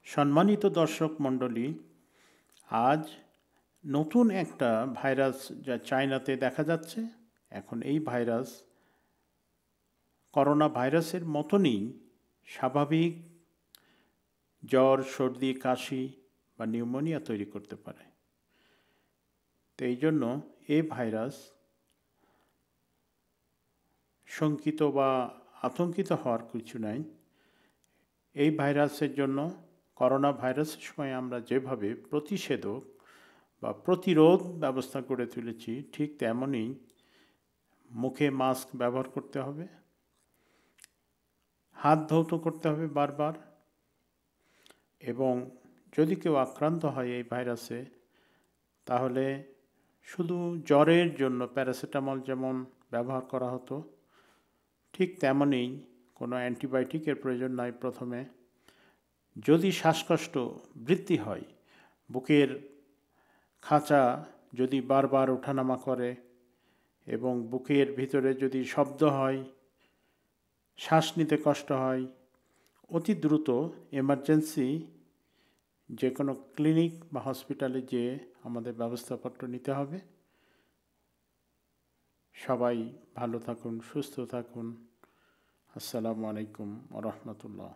সম্মানিত দর্শক মণ্ডলী, আজ নতুন একটা ভাইরাস যা চায়নাতে দেখা যাচ্ছে। এখন এই ভাইরাস করোনা ভাইরাসের মতনই স্বাভাবিক জ্বর, সর্দি, কাশি বা নিউমোনিয়া তৈরি করতে পারে। তো এই জন্য এই ভাইরাস শঙ্কিত বা আতঙ্কিত হওয়ার কিছু নাই। এই ভাইরাসের জন্য করোনা ভাইরাসের সময় আমরা যেভাবে প্রতিষেধক বা প্রতিরোধ ব্যবস্থা করে তুলেছি, ঠিক তেমনই মুখে মাস্ক ব্যবহার করতে হবে, হাত ধৌত করতে হবে বারবার, এবং যদি কেউ আক্রান্ত হয় এই ভাইরাসে, তাহলে শুধু জ্বরের জন্য প্যারাসিটামল যেমন ব্যবহার করা হতো, ঠিক তেমনই কোনো অ্যান্টিবায়োটিকের প্রয়োজন নাই। প্রথমে যদি শ্বাসকষ্ট বৃদ্ধি হয়, বুকের খাঁচা যদি বারবার ওঠানামা করে এবং বুকের ভিতরে যদি শব্দ হয়, শ্বাস নিতে কষ্ট হয়, অতি দ্রুত এমার্জেন্সি যে কোনো ক্লিনিক বা হসপিটালে যেয়ে আমাদের ব্যবস্থাপত্র নিতে হবে। সবাই ভালো থাকুন, সুস্থ থাকুন। আসসালামু আলাইকুম ওয়া রাহমাতুল্লাহ।